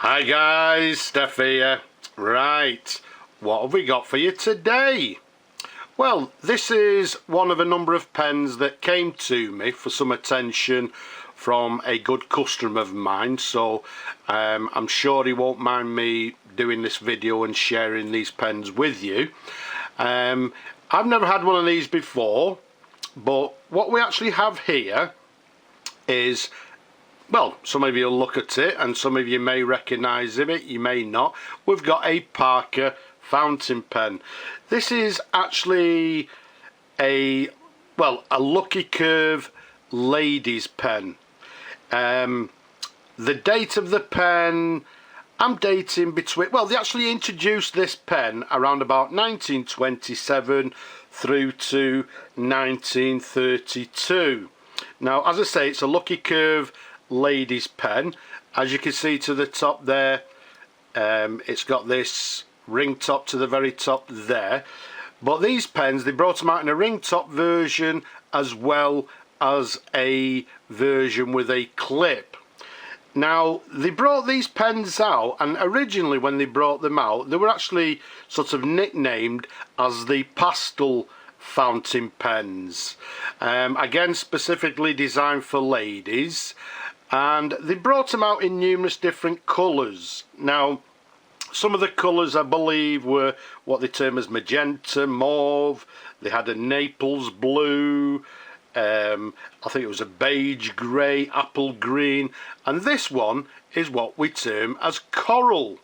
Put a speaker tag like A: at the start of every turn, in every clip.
A: Hi guys, Steph here. Right, what have we got for you today? Well, this is one of a number of pens that came to me for some attention from a good customer of mine, so I'm sure he won't mind me doing this video and sharing these pens with you. I've never had one of these before, but what we actually have here is, well, some of you will look at it and some of you may recognise it, you may not. We've got a Parker fountain pen. This is actually a Lucky Curve ladies pen. The date of the pen, I'm dating between, well, they actually introduced this pen around about 1927 through to 1932. Now, as I say, it's a Lucky Curve ladies pen. As you can see to the top there, it's got this ring top to the very top there, but these pens, they brought them out in a ring top version as well as a version with a clip. Now, they brought these pens out, and originally when they brought them out, they were actually sort of nicknamed as the pastel fountain pens, again specifically designed for ladies, and they brought them out in numerous different colours. Now, some of the colours I believe were what they term as magenta, mauve, they had a Naples blue, I think it was a beige grey, apple green, and this one is what we term as coral.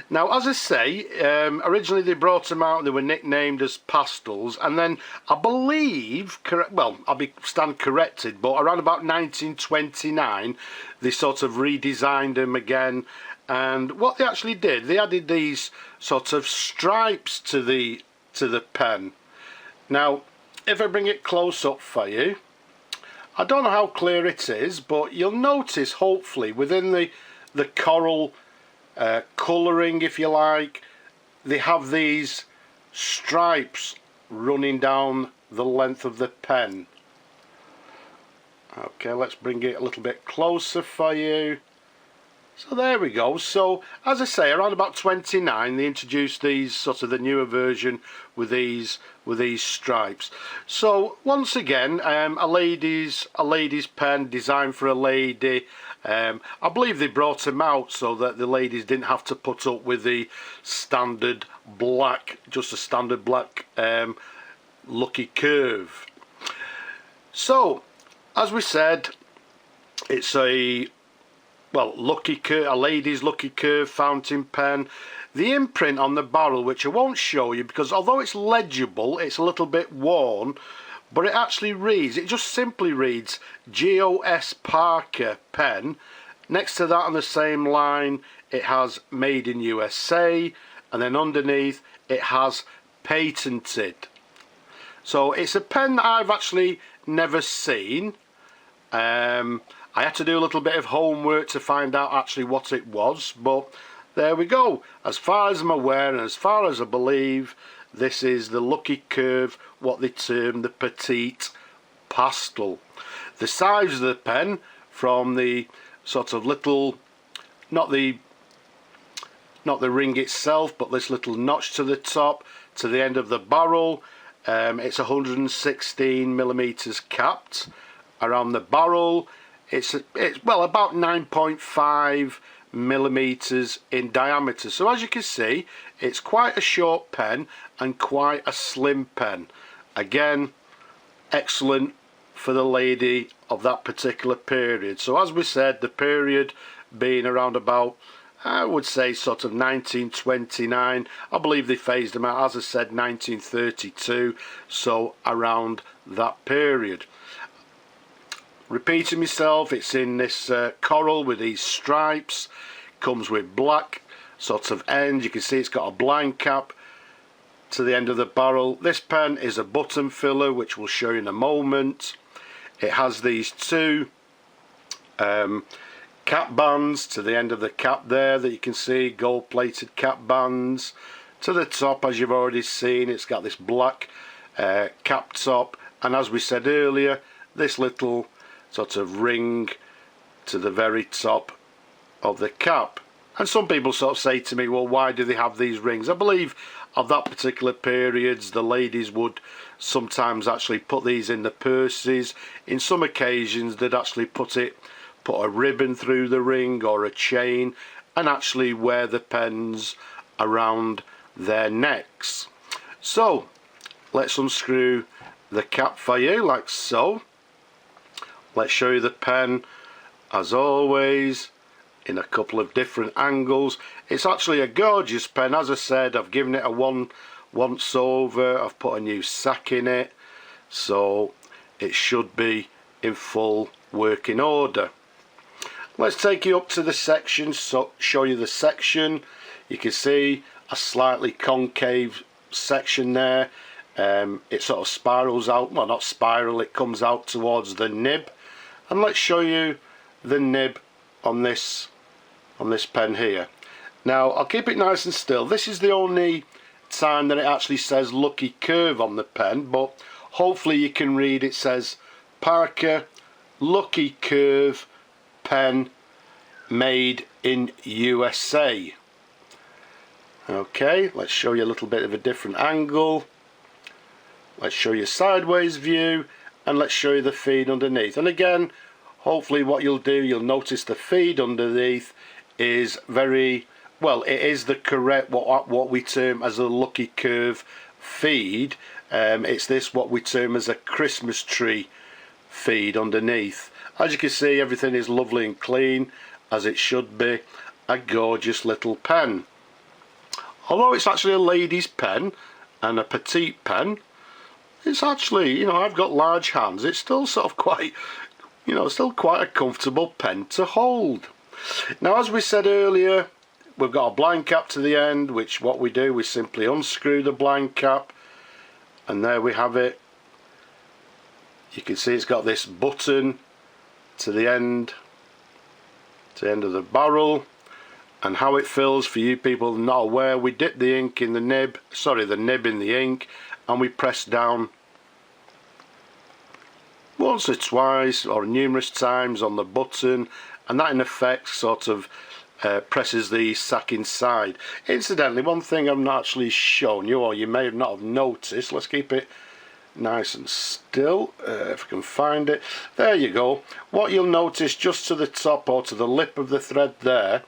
A: Now, as I say, originally they brought them out, they were nicknamed as pastels, and then I believe, well, stand corrected, but around about 1929 they sort of redesigned them again, and what they actually did, they added these sort of stripes to the pen. Now, if I bring it close up for you, I don't know how clear it is, but you'll notice hopefully within the coral colouring, if you like, they have these stripes running down the length of the pen. Okay, let's bring it a little bit closer for you. So there we go. So as I say, around about 29 they introduced these, sort of the newer version with these stripes. So once again, a ladies pen designed for a lady. I believe they brought them out so that the ladies didn't have to put up with the standard black, just a standard black Lucky Curve. So as we said, it's a Lucky Curve, a ladies Lucky Curve fountain pen. The imprint on the barrel, which I won't show you because although it's legible, it's a little bit worn, but it actually reads, it just simply reads G.O.S. Parker pen. Next to that on the same line it has Made in USA, and then underneath it has patented. So it's a pen that I've actually never seen. I had to do a little bit of homework to find out actually what it was, but there we go. As far as I'm aware and as far as I believe, this is the Lucky Curve, what they term the Petite Pastel. The size of the pen, from the sort of little, not the ring itself, but this little notch to the top, to the end of the barrel, it's 116 millimeters capped around the barrel. It's well about 9.5 millimeters in diameter. So as you can see, it's quite a short pen and quite a slim pen. Again, excellent for the lady of that particular period. So as we said, the period being around about, I would say sort of 1929. I believe they phased them out, as I said, 1932, so around that period. Repeating myself, it's in this coral with these stripes, comes with black sort of end. You can see it's got a blind cap to the end of the barrel. This pen is a button filler, which we'll show you in a moment. It has these two cap bands to the end of the cap there that you can see, gold plated cap bands. To the top, as you've already seen, it's got this black cap top, and as we said earlier, this little sort of ring to the very top of the cap. And some people sort of say to me, well, why do they have these rings? I believe of that particular periods, the ladies would sometimes actually put these in the purses. In some occasions, they'd actually put a ribbon through the ring or a chain and actually wear the pens around their necks. So let's unscrew the cap for you, like so. Let's show you the pen as always in a couple of different angles. It's actually a gorgeous pen. As I said, I've given it a once over. I've put a new sack in it, so it should be in full working order. Let's take you up to the section, so show you the section. You can see a slightly concave section there. It sort of spirals out, well, not spiral, it comes out towards the nib. And let's show you the nib on this pen here. Now I'll keep it nice and still. This is the only time that it actually says Lucky Curve on the pen, but hopefully you can read it says Parker Lucky Curve pen made in USA. Okay, let's show you a little bit of a different angle. Let's show you a sideways view, and let's show you the feed underneath. And again, hopefully what you'll do, you'll notice the feed underneath is very well, it is the correct what we term as a Lucky Curve feed. It's this what we term as a Christmas tree feed underneath. As you can see, everything is lovely and clean as it should be. A gorgeous little pen. Although it's actually a lady's pen and a petite pen, it's actually, you know, I've got large hands, it's still sort of quite, you know, still quite a comfortable pen to hold. Now, as we said earlier, we've got a blind cap to the end, which what we do, we simply unscrew the blind cap, and there we have it. You can see it's got this button to the end of the barrel. And how it fills, for you people not aware, we dip the ink in the nib, the nib in the ink, and we press down once or twice or numerous times on the button, and that in effect sort of presses the sack inside. Incidentally, one thing I've not actually shown you, or you may not have noticed, let's keep it nice and still, if I can find it. There you go. What you'll notice just to the top or to the lip of the thread there,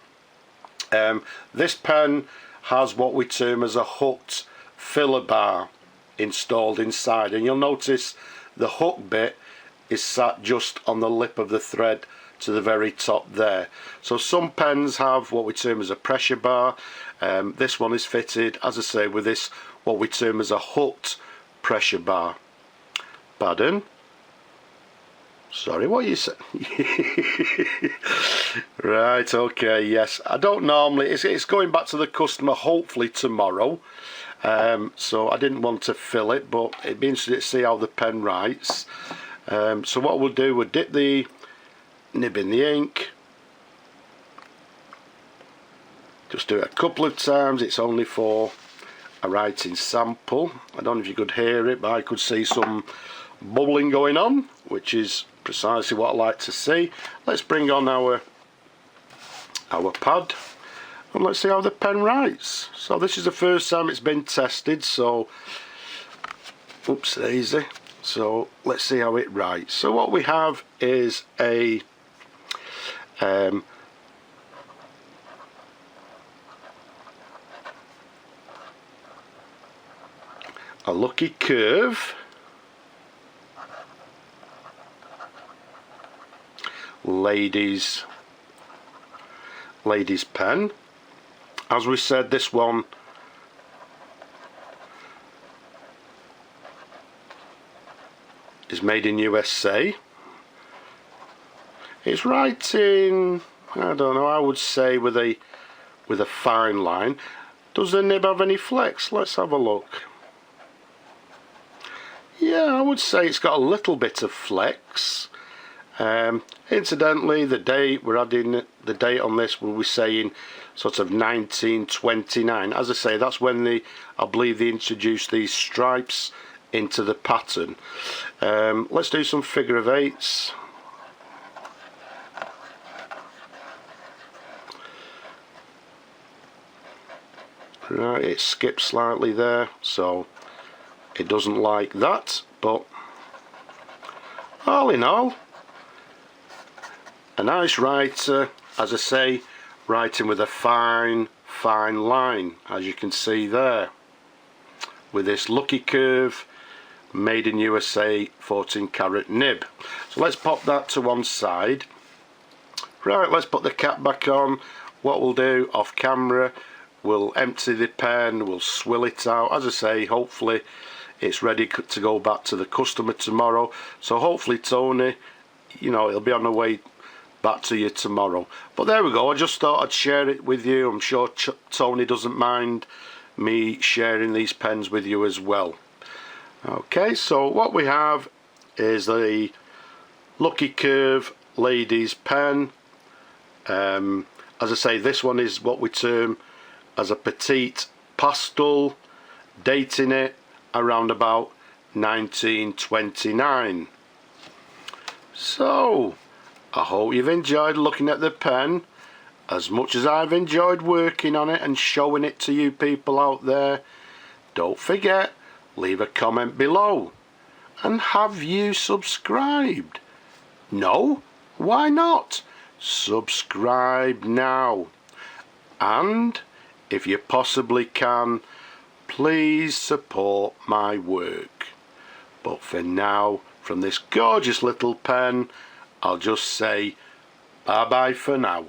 A: this pen has what we term as a hooked filler bar installed inside, and you'll notice the hook bit is sat just on the lip of the thread to the very top there. So some pens have what we term as a pressure bar. This one is fitted, as I say, with this what we term as a hooked pressure bar. Pardon? Sorry, what you said? Right, okay, yes. I don't normally, it's going back to the customer hopefully tomorrow. So I didn't want to fill it, but it'd be interesting to see how the pen writes. So what we'll do, we'll dip the nib in the ink. Just do it a couple of times. It's only for a writing sample. I don't know if you could hear it, but I could see some bubbling going on, which is precisely what I like to see. Let's bring on our pad and let's see how the pen writes. So this is the first time it's been tested, so oops daisy. So let's see how it writes. So what we have is a Lucky Curve ladies pen. As we said, this one is made in USA. It's writing, I don't know, I would say with a fine line. Does the nib have any flex? Let's have a look. Yeah, I would say it's got a little bit of flex. Incidentally, the date, we're adding the date on this, we'll be saying sort of 1929. As I say, that's when I believe they introduced these stripes into the pattern. Let's do some figure of eights. Right, it skips slightly there, so it doesn't like that, but all in all, a nice writer, as I say, writing with a fine line, as you can see there, with this Lucky Curve made in USA 14 karat nib. So let's pop that to one side. Right, let's put the cap back on. What we'll do off camera, we'll empty the pen, we'll swill it out. As I say, hopefully it's ready to go back to the customer tomorrow. So hopefully Tony, you know, it'll be on the way back to you tomorrow. But there we go, I just thought I'd share it with you. I'm sure Tony doesn't mind me sharing these pens with you as well. Okay, so what we have is the Lucky Curve ladies pen. As I say, this one is what we term as a Petite Pastel, dating it around about 1929. So I hope you've enjoyed looking at the pen as much as I've enjoyed working on it and showing it to you people out there. Don't forget, leave a comment below. And have you subscribed? No? Why not? Subscribe now. And if you possibly can, please support my work. But for now, from this gorgeous little pen, I'll just say bye bye for now.